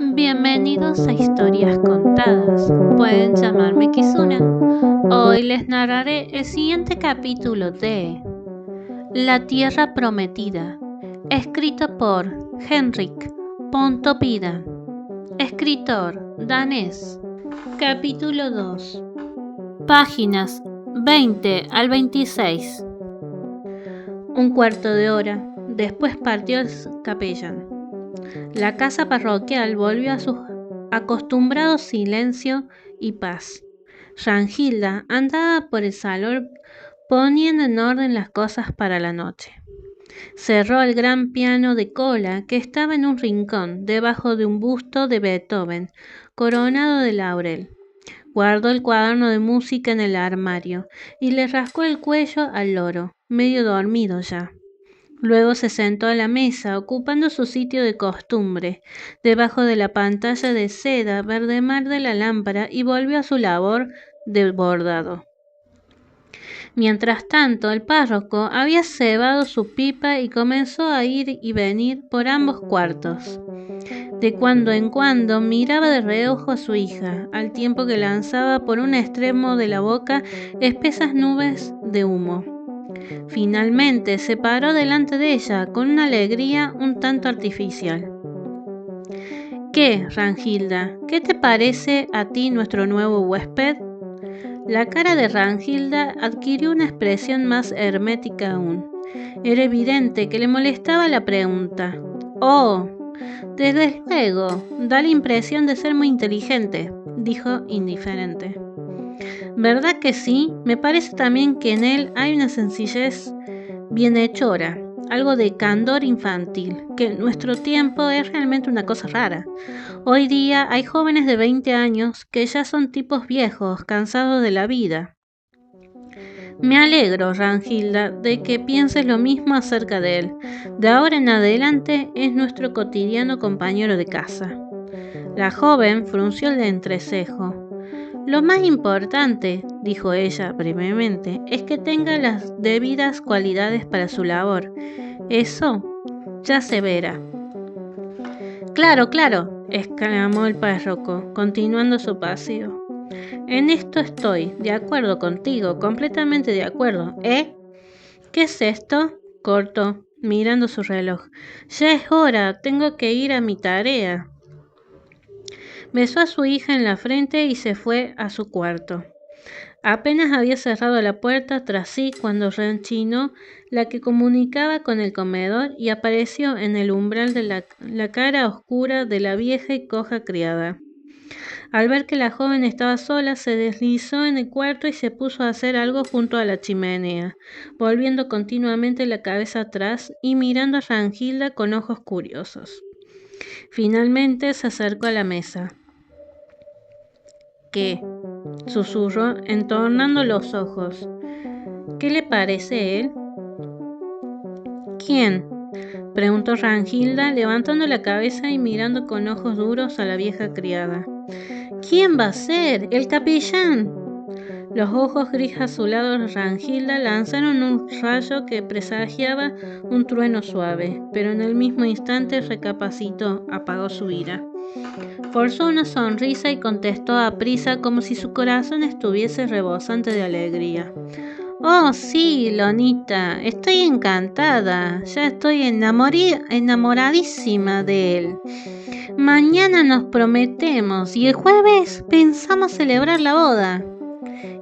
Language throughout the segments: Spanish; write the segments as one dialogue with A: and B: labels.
A: Bienvenidos a Historias Contadas. Pueden llamarme Kizuna. Hoy les narraré el siguiente capítulo de La Tierra Prometida, escrito por Henrik Pontoppidan, escritor danés. Capítulo 2. Páginas 20 al 26. Un cuarto de hora después partió el capellán. La casa parroquial volvió a su acostumbrado silencio y paz. Ranhilda andaba por el salón poniendo en orden las cosas para la noche. Cerró el gran piano de cola que estaba en un rincón debajo de un busto de Beethoven coronado de laurel. Guardó el cuaderno de música en el armario y le rascó el cuello al loro, medio dormido ya. Luego se sentó a la mesa, ocupando su sitio de costumbre, debajo de la pantalla de seda verde mar de la lámpara, y volvió a su labor de bordado. Mientras tanto, el párroco había cebado su pipa y comenzó a ir y venir por ambos cuartos. De cuando en cuando miraba de reojo a su hija, al tiempo que lanzaba por un extremo de la boca espesas nubes de humo. Finalmente se paró delante de ella con una alegría un tanto artificial. ¿Qué, Ranhilda? ¿Qué te parece a ti nuestro nuevo huésped? La cara de Ranhilda adquirió una expresión más hermética aún. Era evidente que le molestaba la pregunta. «Oh, desde luego, da la impresión de ser muy inteligente», dijo indiferente. «¿Verdad que sí? Me parece también que en él hay una sencillez bienhechora, algo de candor infantil, que en nuestro tiempo es realmente una cosa rara. Hoy día hay jóvenes de 20 años que ya son tipos viejos, cansados de la vida». «Me alegro, Ranhilda, de que pienses lo mismo acerca de él. De ahora en adelante es nuestro cotidiano compañero de casa». La joven frunció el entrecejo. «Lo más importante», dijo ella brevemente, «es que tenga las debidas cualidades para su labor. Eso ya se verá». «Claro, claro», exclamó el párroco, continuando su paseo. «En esto estoy de acuerdo contigo, completamente de acuerdo, ¿eh? ¿Qué es esto?», cortó, mirando su reloj. «Ya es hora, tengo que ir a mi tarea». Besó a su hija en la frente y se fue a su cuarto. Apenas había cerrado la puerta tras sí cuando rechinó la que comunicaba con el comedor y apareció en el umbral de la cara oscura de la vieja y coja criada. Al ver que la joven estaba sola, se deslizó en el cuarto y se puso a hacer algo junto a la chimenea, volviendo continuamente la cabeza atrás y mirando a Ranhilda con ojos curiosos. Finalmente se acercó a la mesa. «¿Qué?», susurró, entornando los ojos. «¿Qué le parece él?». «¿Quién?», preguntó Ranhilda, levantando la cabeza y mirando con ojos duros a la vieja criada. «¿Quién va a ser? ¡El capellán!». Los ojos gris azulados de Ranhilda lanzaron un rayo que presagiaba un trueno suave, pero en el mismo instante recapacitó, apagó su ira. Forzó una sonrisa y contestó aprisa como si su corazón estuviese rebosante de alegría. «Oh, sí, Lonita, estoy encantada, ya estoy enamoradísima de él. Mañana nos prometemos y el jueves pensamos celebrar la boda.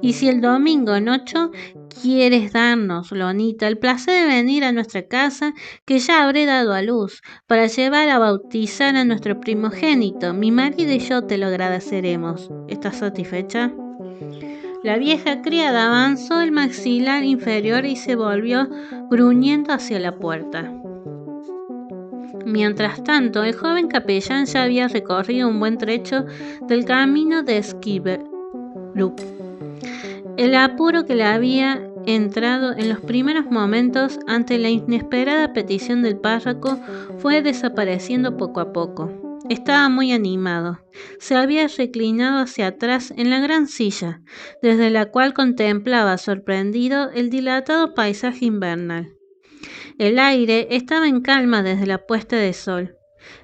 A: Y si el domingo, Nocho, quieres darnos, Lonita, el placer de venir a nuestra casa, que ya habré dado a luz, para llevar a bautizar a nuestro primogénito, mi marido y yo te lo agradeceremos. ¿Estás satisfecha?». La vieja criada avanzó el maxilar inferior y se volvió gruñendo hacia la puerta. Mientras tanto, el joven capellán ya había recorrido un buen trecho del camino de Skibberud. El apuro que le había entrado en los primeros momentos ante la inesperada petición del párroco fue desapareciendo poco a poco. Estaba muy animado. Se había reclinado hacia atrás en la gran silla, desde la cual contemplaba sorprendido el dilatado paisaje invernal. El aire estaba en calma desde la puesta de sol.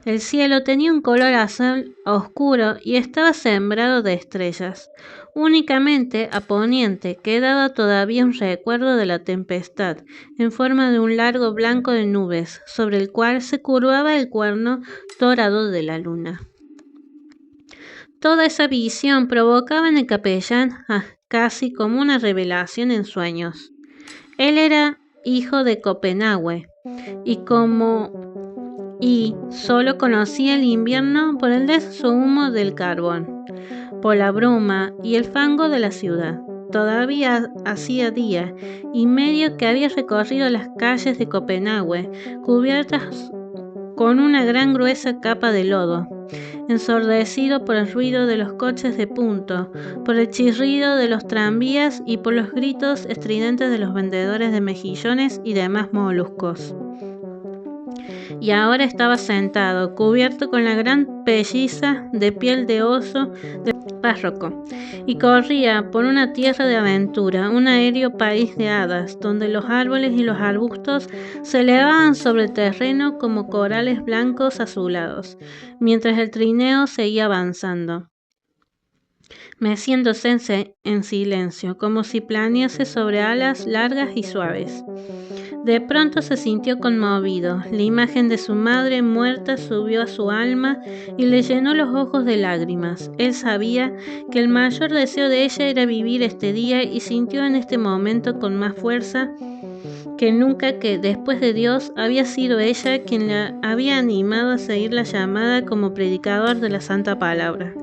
A: El cielo tenía un color azul oscuro y estaba sembrado de estrellas. Únicamente a poniente quedaba todavía un recuerdo de la tempestad, en forma de un largo blanco de nubes, sobre el cual se curvaba el cuerno dorado de la luna. Toda esa visión provocaba en el capellán casi como una revelación en sueños. Él era hijo de Copenhague y solo conocía el invierno por el denso humo del carbón, por la bruma y el fango de la ciudad. Todavía hacía día y medio que había recorrido las calles de Copenhague, cubiertas con una gran gruesa capa de lodo, ensordecido por el ruido de los coches de punto, por el chirrido de los tranvías y por los gritos estridentes de los vendedores de mejillones y demás moluscos. Y ahora estaba sentado, cubierto con la gran pelliza de piel de oso del párroco, y corría por una tierra de aventura, un aéreo país de hadas, donde los árboles y los arbustos se elevaban sobre el terreno como corales blancos azulados, mientras el trineo seguía avanzando, meciéndose en silencio, como si planease sobre alas largas y suaves. De pronto se sintió conmovido. La imagen de su madre muerta subió a su alma y le llenó los ojos de lágrimas. Él sabía que el mayor deseo de ella era vivir este día y sintió en este momento con más fuerza que nunca que después de Dios había sido ella quien la había animado a seguir la llamada como predicador de la santa palabra.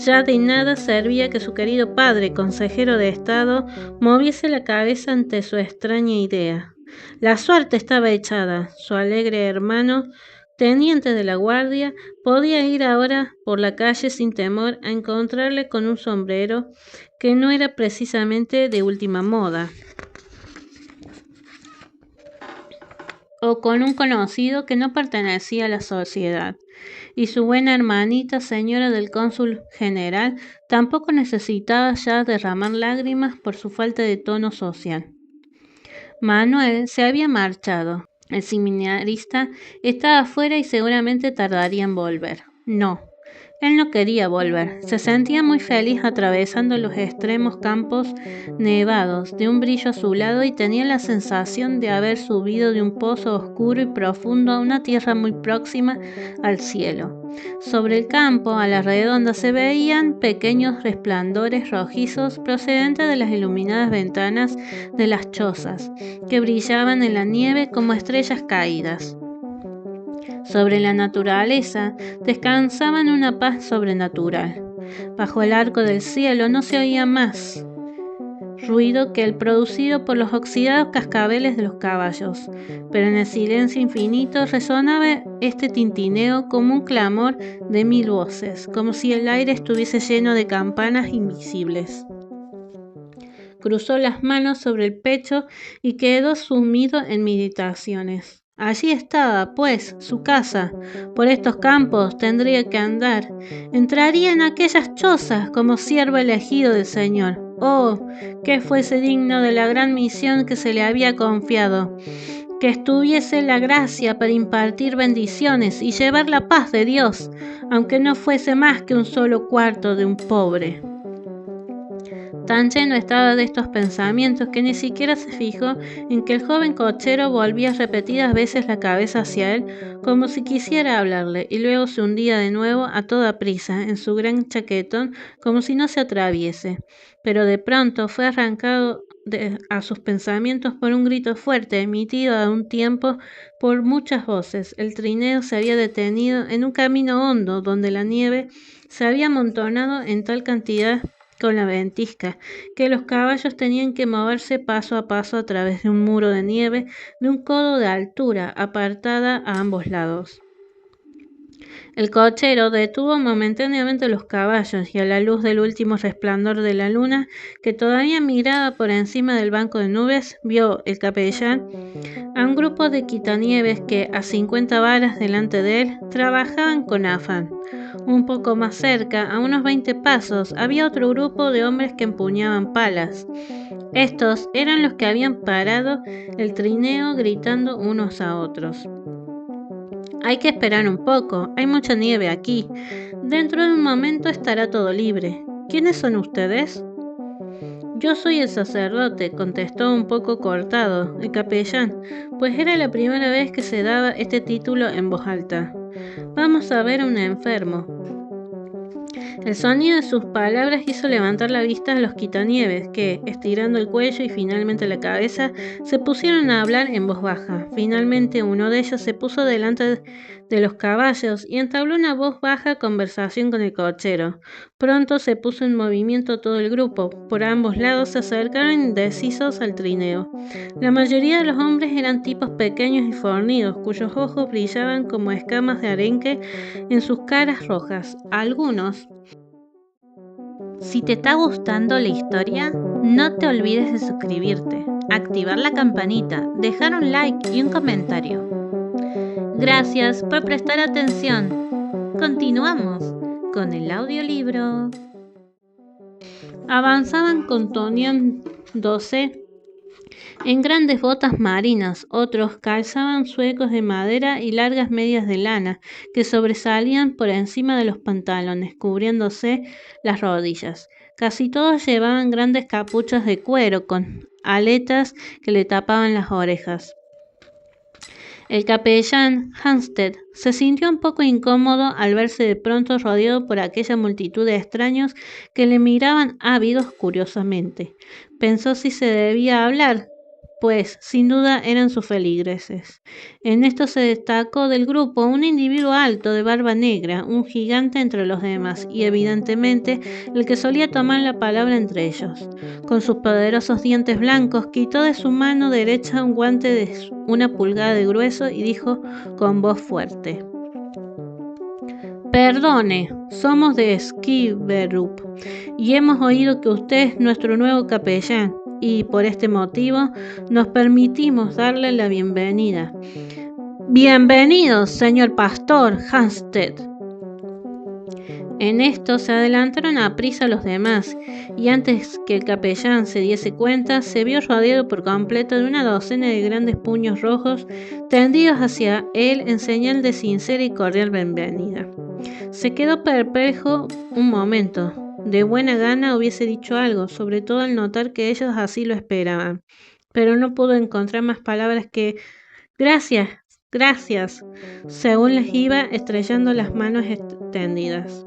A: Ya de nada servía que su querido padre, consejero de Estado, moviese la cabeza ante su extraña idea. La suerte estaba echada. Su alegre hermano, teniente de la guardia, podía ir ahora por la calle sin temor a encontrarle con un sombrero que no era precisamente de última moda, o con un conocido que no pertenecía a la sociedad. Y su buena hermanita, señora del cónsul general, tampoco necesitaba ya derramar lágrimas por su falta de tono social. Manuel se había marchado. El seminarista estaba afuera y seguramente tardaría en volver. No, él no quería volver. Se sentía muy feliz atravesando los extremos campos nevados de un brillo azulado y tenía la sensación de haber subido de un pozo oscuro y profundo a una tierra muy próxima al cielo. Sobre el campo, a la redonda, se veían pequeños resplandores rojizos procedentes de las iluminadas ventanas de las chozas, que brillaban en la nieve como estrellas caídas. Sobre la naturaleza descansaba en una paz sobrenatural. Bajo el arco del cielo no se oía más ruido que el producido por los oxidados cascabeles de los caballos, pero en el silencio infinito resonaba este tintineo como un clamor de 1000 voces, como si el aire estuviese lleno de campanas invisibles. Cruzó las manos sobre el pecho y quedó sumido en meditaciones. Allí estaba, pues, su casa. Por estos campos tendría que andar. Entraría en aquellas chozas como siervo elegido del Señor. Oh, que fuese digno de la gran misión que se le había confiado. Que estuviese la gracia para impartir bendiciones y llevar la paz de Dios, aunque no fuese más que un solo cuarto de un pobre. Tan lleno estaba de estos pensamientos que ni siquiera se fijó en que el joven cochero volvía repetidas veces la cabeza hacia él como si quisiera hablarle, y luego se hundía de nuevo a toda prisa en su gran chaquetón como si no se atreviese. Pero de pronto fue arrancado a sus pensamientos por un grito fuerte, emitido a un tiempo por muchas voces. El trineo se había detenido en un camino hondo donde la nieve se había amontonado en tal cantidad con la ventisca, que los caballos tenían que moverse paso a paso a través de un muro de nieve de un codo de altura, apartada a ambos lados. El cochero detuvo momentáneamente los caballos y a la luz del último resplandor de la luna, que todavía miraba por encima del banco de nubes, vio el capellán a un grupo de quitanieves que, a 50 varas delante de él, trabajaban con afán. Un poco más cerca, a unos 20 pasos, había otro grupo de hombres que empuñaban palas. Estos eran los que habían parado el trineo gritando unos a otros. Hay que esperar un poco, hay mucha nieve aquí. Dentro de un momento estará todo libre. ¿Quiénes son ustedes? Yo soy el sacerdote, contestó un poco cortado, el capellán, pues era la primera vez que se daba este título en voz alta. Vamos a ver a un enfermo. El sonido de sus palabras hizo levantar la vista a los quitanieves, que, estirando el cuello y finalmente la cabeza, se pusieron a hablar en voz baja. Finalmente uno de ellos se puso delante de los caballos y entabló una voz baja conversación con el cochero. Pronto se puso en movimiento todo el grupo. Por ambos lados se acercaron indecisos al trineo. La mayoría de los hombres eran tipos pequeños y fornidos, cuyos ojos brillaban como escamas de arenque en sus caras rojas. Algunos, si te está gustando la historia, no te olvides de suscribirte, activar la campanita, dejar un like y un comentario. Gracias por prestar atención. Continuamos con el audiolibro. Avanzaban contoneándose en grandes botas marinas, otros calzaban zuecos de madera y largas medias de lana que sobresalían por encima de los pantalones, cubriéndose las rodillas. Casi todos llevaban grandes capuchas de cuero con aletas que le tapaban las orejas. El capellán Halstead se sintió un poco incómodo al verse de pronto rodeado por aquella multitud de extraños que le miraban ávidos curiosamente. Pensó si se debía hablar, pues sin duda eran sus feligreses. En esto se destacó del grupo un individuo alto de barba negra, un gigante entre los demás, y evidentemente el que solía tomar la palabra entre ellos. Con sus poderosos dientes blancos, quitó de su mano derecha un guante de 1 pulgada de grueso y dijo con voz fuerte: Perdone, somos de Skiverup y hemos oído que usted es nuestro nuevo capellán y por este motivo nos permitimos darle la bienvenida. Bienvenido, señor pastor Halstead. En esto se adelantaron a prisa los demás, y antes que el capellán se diese cuenta, se vio rodeado por completo de una docena de grandes puños rojos tendidos hacia él en señal de sincera y cordial bienvenida. Se quedó perplejo un momento. De buena gana hubiese dicho algo, sobre todo al notar que ellos así lo esperaban, pero no pudo encontrar más palabras que «gracias, gracias», según les iba estrellando las manos extendidas.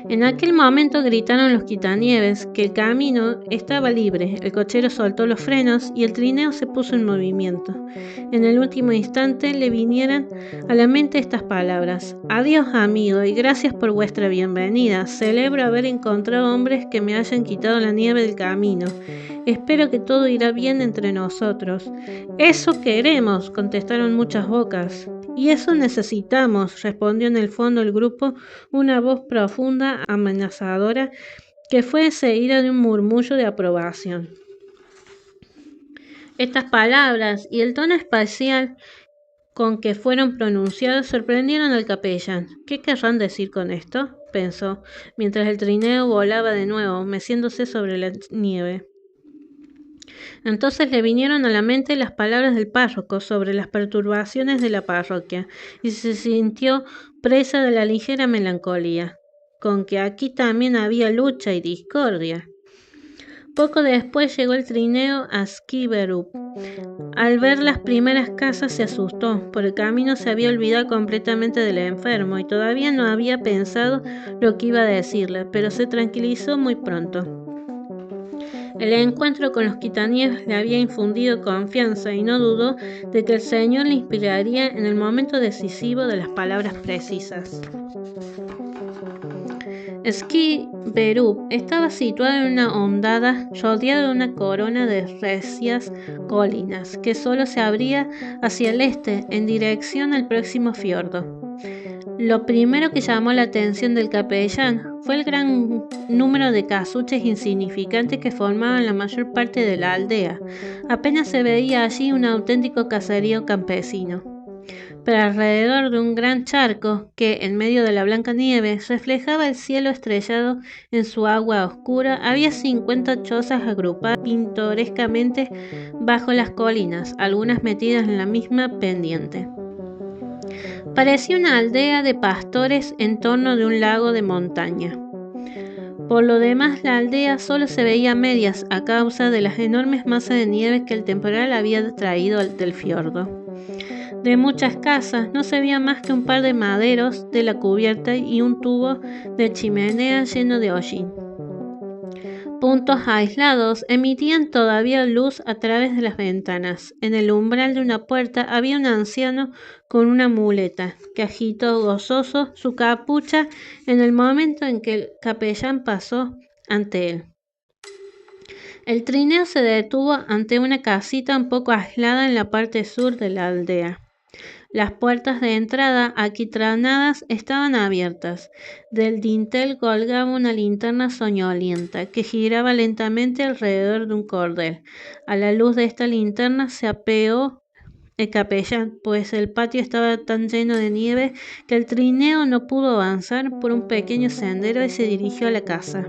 A: En aquel momento gritaron los quitanieves que el camino estaba libre, el cochero soltó los frenos y el trineo se puso en movimiento. En el último instante le vinieron a la mente estas palabras: «Adiós, amigo, y gracias por vuestra bienvenida. Celebro haber encontrado hombres que me hayan quitado la nieve del camino. Espero que todo irá bien entre nosotros». «Eso queremos», contestaron muchas bocas. «Y eso necesitamos», respondió en el fondo del grupo una voz profunda, amenazadora, que fue seguida de un murmullo de aprobación. Estas palabras y el tono espacial con que fueron pronunciadas sorprendieron al capellán. «¿Qué querrán decir con esto?», pensó, mientras el trineo volaba de nuevo, meciéndose sobre la nieve. Entonces le vinieron a la mente las palabras del párroco sobre las perturbaciones de la parroquia, y se sintió presa de la ligera melancolía, con que aquí también había lucha y discordia. Poco después llegó el trineo a Skiverup. Al ver las primeras casas se asustó. Por el camino se había olvidado completamente del enfermo y todavía no había pensado lo que iba a decirle, pero se tranquilizó muy pronto. El encuentro con los quitanieves le había infundido confianza y no dudó de que el Señor le inspiraría en el momento decisivo de las palabras precisas. Skiverup estaba situado en una hondada rodeado de una corona de recias colinas que solo se abría hacia el este en dirección al próximo fiordo. Lo primero que llamó la atención del capellán fue el gran número de casuches insignificantes que formaban la mayor parte de la aldea. Apenas se veía allí un auténtico caserío campesino. Pero alrededor de un gran charco que, en medio de la blanca nieve, reflejaba el cielo estrellado en su agua oscura, había 50 chozas agrupadas pintorescamente bajo las colinas, algunas metidas en la misma pendiente. Parecía una aldea de pastores en torno de un lago de montaña. Por lo demás, la aldea solo se veía a medias a causa de las enormes masas de nieve que el temporal había traído del fiordo. De muchas casas no se veía más que un par de maderos de la cubierta y un tubo de chimenea lleno de hollín. Puntos aislados emitían todavía luz a través de las ventanas. En el umbral de una puerta había un anciano con una muleta, que agitó gozoso su capucha en el momento en que el capellán pasó ante él. El trineo se detuvo ante una casita un poco aislada en la parte sur de la aldea. Las puertas de entrada, aquitranadas, estaban abiertas. Del dintel colgaba una linterna soñolienta, que giraba lentamente alrededor de un cordel. A la luz de esta linterna se apeó el capellán, pues el patio estaba tan lleno de nieve que el trineo no pudo avanzar por un pequeño sendero y se dirigió a la casa.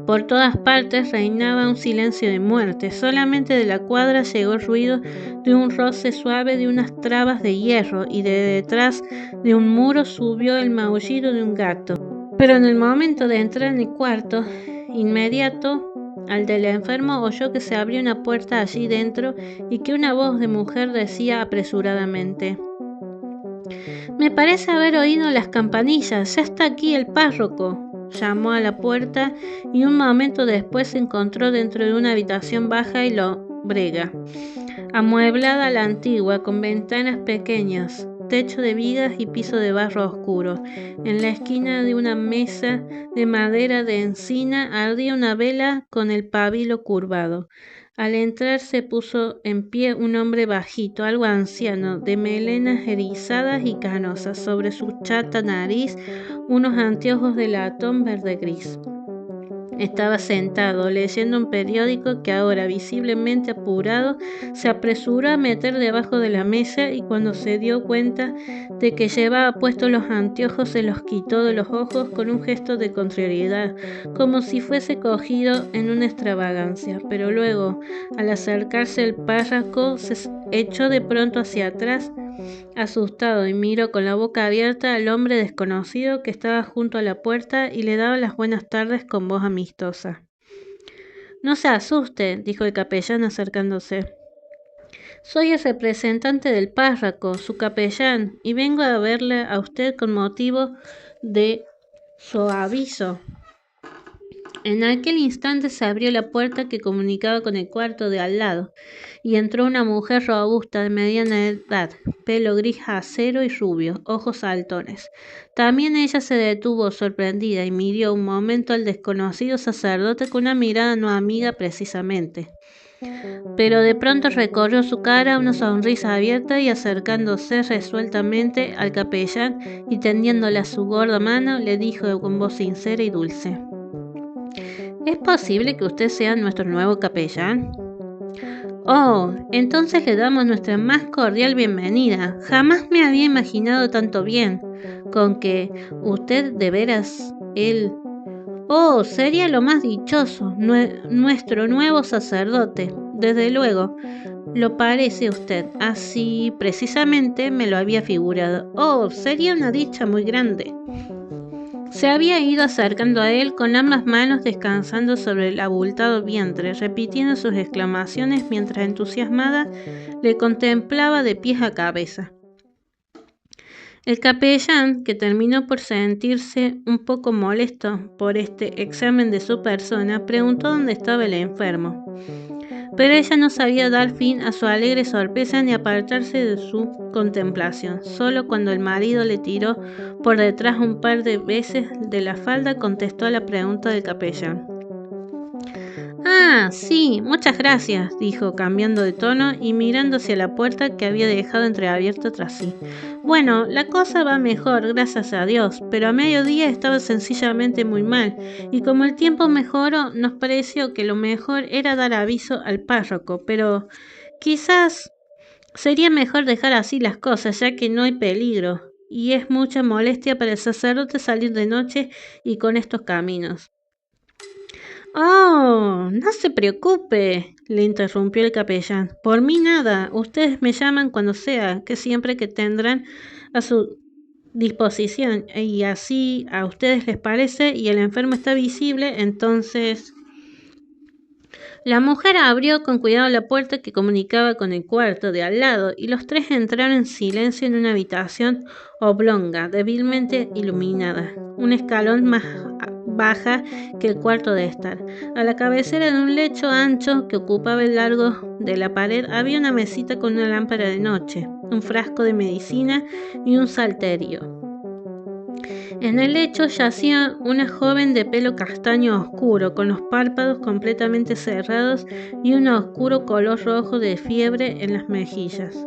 A: Por todas partes reinaba un silencio de muerte. Solamente de la cuadra llegó el ruido de un roce suave de unas trabas de hierro, y de detrás de un muro subió el maullido de un gato. Pero en el momento de entrar en el cuarto inmediato al del enfermo, oyó que se abrió una puerta allí dentro y que una voz de mujer decía apresuradamente: «Me parece haber oído las campanillas. Ya está aquí el párroco». Llamó a la puerta y un momento después se encontró dentro de una habitación baja y lombrega, amueblada a la antigua, con ventanas pequeñas, techo de vigas y piso de barro oscuro. En la esquina de una mesa de madera de encina ardía una vela con el pabilo curvado. Al entrar se puso en pie un hombre bajito, algo anciano, de melenas erizadas y canosas. Sobre su chata nariz unos anteojos de latón verde-gris. Estaba sentado, leyendo un periódico que ahora, visiblemente apurado, se apresuró a meter debajo de la mesa, y cuando se dio cuenta de que llevaba puestos los anteojos se los quitó de los ojos con un gesto de contrariedad, como si fuese cogido en una extravagancia. Pero luego, al acercarse el párroco, se echó de pronto hacia atrás, asustado, y miró con la boca abierta al hombre desconocido que estaba junto a la puerta y le daba las buenas tardes con voz amistosa. «No se asuste», dijo el capellán acercándose. «Soy el representante del párroco, su capellán, y vengo a verle a usted con motivo de su aviso». En aquel instante se abrió la puerta que comunicaba con el cuarto de al lado, y entró una mujer robusta de mediana edad, pelo gris acero y rubio, ojos saltones. También ella se detuvo sorprendida y miró un momento al desconocido sacerdote con una mirada no amiga precisamente. Pero de pronto recorrió su cara una sonrisa abierta y, acercándose resueltamente al capellán y tendiéndole a su gorda mano, le dijo con voz sincera y dulce: «¿Es posible que usted sea nuestro nuevo capellán?». «Oh, entonces le damos nuestra más cordial bienvenida. Jamás me había imaginado tanto bien. Con que usted de veras él... Oh, sería lo más dichoso, nuestro nuevo sacerdote. Desde luego, lo parece usted. Así precisamente me lo había figurado. Oh, sería una dicha muy grande». Se había ido acercando a él con ambas manos descansando sobre el abultado vientre, repitiendo sus exclamaciones mientras entusiasmada le contemplaba de pies a cabeza. El capellán, que terminó por sentirse un poco molesto por este examen de su persona, preguntó dónde estaba el enfermo. Pero ella no sabía dar fin a su alegre sorpresa ni apartarse de su contemplación. Solo cuando el marido le tiró por detrás un par de veces de la falda contestó a la pregunta del capellán. «Ah, sí, muchas gracias», dijo, cambiando de tono y mirando hacia la puerta que había dejado entreabierta tras sí. «Bueno, la cosa va mejor, gracias a Dios, pero a mediodía estaba sencillamente muy mal, y como el tiempo mejoró, nos pareció que lo mejor era dar aviso al párroco, pero quizás sería mejor dejar así las cosas, ya que no hay peligro, y es mucha molestia para el sacerdote salir de noche y con estos caminos». Oh, no se preocupe, le interrumpió el capellán. Por mí nada, ustedes me llaman cuando sea, que siempre que tendrán a su disposición, y así a ustedes les parece y el enfermo está visible, entonces... La mujer abrió con cuidado la puerta que comunicaba con el cuarto de al lado y los tres entraron en silencio en una habitación oblonga, débilmente iluminada, un escalón más baja que el cuarto de estar. A la cabecera de un lecho ancho que ocupaba el largo de la pared había una mesita con una lámpara de noche, un frasco de medicina y un salterio. En el lecho yacía una joven de pelo castaño oscuro, con los párpados completamente cerrados y un oscuro color rojo de fiebre en las mejillas.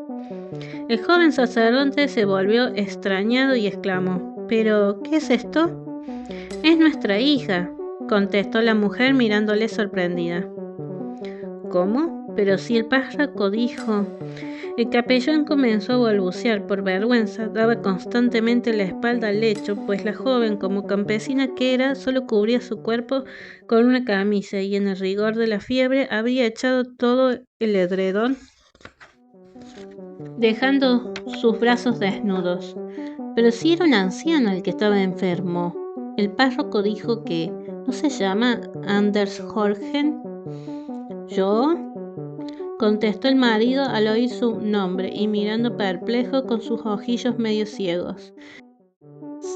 A: El joven sacerdote se volvió extrañado y exclamó: ¿Pero qué es esto? Es nuestra hija, contestó la mujer mirándole sorprendida. ¿Cómo? Pero si el párroco dijo... El capellán comenzó a balbucear por vergüenza, daba constantemente la espalda al lecho, pues la joven, como campesina que era, solo cubría su cuerpo con una camisa y en el rigor de la fiebre había echado todo el edredón, dejando sus brazos desnudos. Pero si era un anciano el que estaba enfermo. El párroco dijo que ¿no se llama Anders Jorgen? ¿Yo? Contestó el marido al oír su nombre y mirando perplejo con sus ojillos medio ciegos.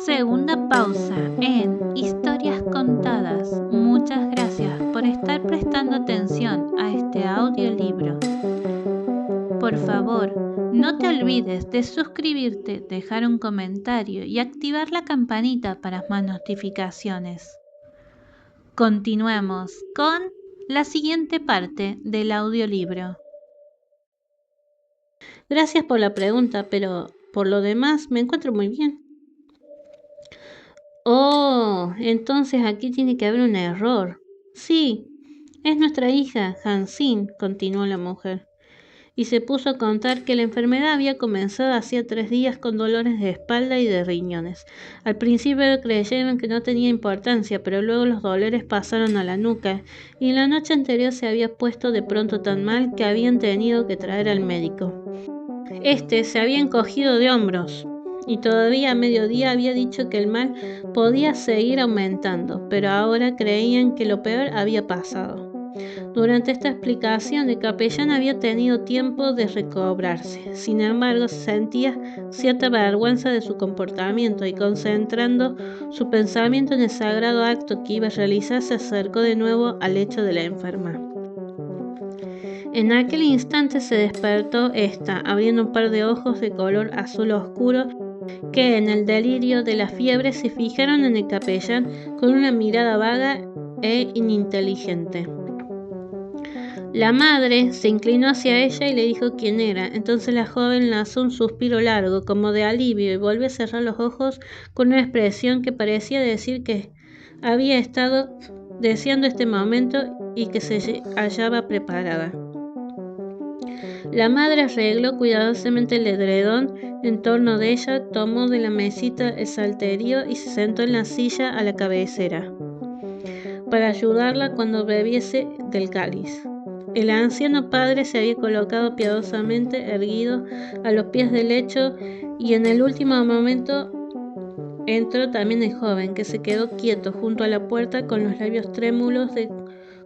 A: Segunda pausa en Historias Contadas. Muchas gracias por estar prestando atención a este audiolibro. Por favor, no te olvides de suscribirte, dejar un comentario y activar la campanita para más notificaciones. Continuemos con la siguiente parte del audiolibro. Gracias por la pregunta, pero por lo demás me encuentro muy bien. Oh, entonces aquí tiene que haber un error. Sí, es nuestra hija, Hansine, continuó la mujer, y se puso a contar que la enfermedad había comenzado hacía 3 días con dolores de espalda y de riñones. Al principio creyeron que no tenía importancia, pero luego los dolores pasaron a la nuca, y la noche anterior se había puesto de pronto tan mal que habían tenido que traer al médico. Este se había encogido de hombros y todavía a mediodía había dicho que el mal podía seguir aumentando, pero ahora creían que lo peor había pasado. Durante esta explicación, el capellán había tenido tiempo de recobrarse. Sin embargo, sentía cierta vergüenza de su comportamiento y, concentrando su pensamiento en el sagrado acto que iba a realizar, se acercó de nuevo al lecho de la enferma. En aquel instante se despertó esta, abriendo un par de ojos de color azul oscuro que en el delirio de la fiebre se fijaron en el capellán con una mirada vaga e ininteligente. La madre se inclinó hacia ella y le dijo quién era. Entonces la joven lanzó un suspiro largo, como de alivio, y volvió a cerrar los ojos con una expresión que parecía decir que había estado deseando este momento y que se hallaba preparada. La madre arregló cuidadosamente el edredón en torno de ella, tomó de la mesita el salterio y se sentó en la silla a la cabecera para ayudarla cuando bebiese del cáliz. El anciano padre se había colocado piadosamente erguido a los pies del lecho y en el último momento entró también el joven, que se quedó quieto junto a la puerta con los labios trémulos de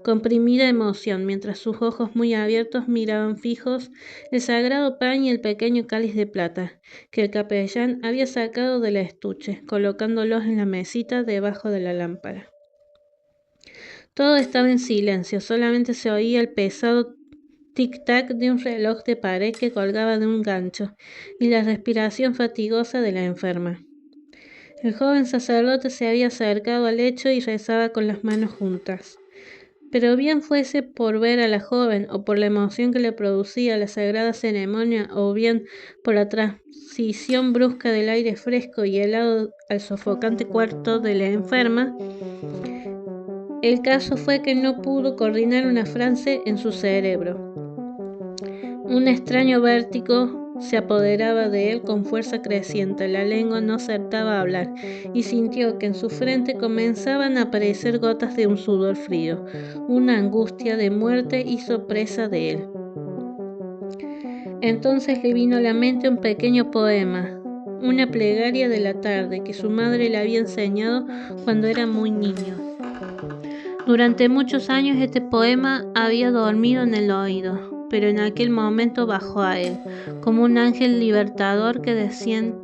A: comprimida emoción, mientras sus ojos muy abiertos miraban fijos el sagrado pan y el pequeño cáliz de plata que el capellán había sacado del estuche, colocándolos en la mesita debajo de la lámpara. Todo estaba en silencio, solamente se oía el pesado tic-tac de un reloj de pared que colgaba de un gancho y la respiración fatigosa de la enferma. El joven sacerdote se había acercado al lecho y rezaba con las manos juntas. Pero bien fuese por ver a la joven, o por la emoción que le producía la sagrada ceremonia, o bien por la transición brusca del aire fresco y helado al sofocante cuarto de la enferma, el caso fue que no pudo coordinar una frase en su cerebro. Un extraño vértigo se apoderaba de él con fuerza creciente, la lengua no acertaba a hablar, y sintió que en su frente comenzaban a aparecer gotas de un sudor frío. Una angustia de muerte hizo presa de él. Entonces le vino a la mente un pequeño poema, una plegaria de la tarde que su madre le había enseñado cuando era muy niño. Durante muchos años este poema había dormido en el oído, pero en aquel momento bajó a él, como un ángel libertador que desciende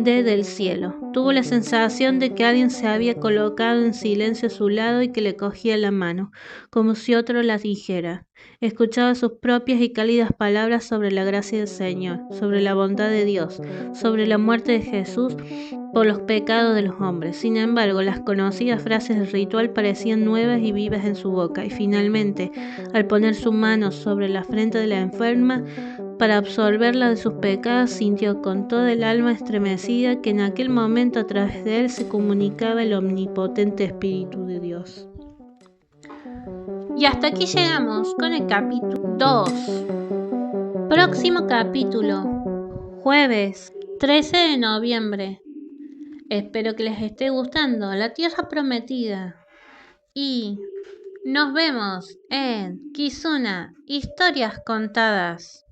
A: del cielo. Tuvo la sensación de que alguien se había colocado en silencio a su lado y que le cogía la mano, como si otro la dijera. Escuchaba sus propias y cálidas palabras sobre la gracia del Señor, sobre la bondad de Dios, sobre la muerte de Jesús por los pecados de los hombres. Sin embargo, las conocidas frases del ritual parecían nuevas y vivas en su boca, y finalmente, al poner su mano sobre la frente de la enferma, para absolverla de sus pecados, sintió con toda el alma estremecida que en aquel momento a través de él se comunicaba el omnipotente Espíritu de Dios. Y hasta aquí llegamos con el capítulo 2. Próximo capítulo, jueves 13 de noviembre. Espero que les esté gustando La Tierra Prometida. Y nos vemos en Kizuna, Historias Contadas.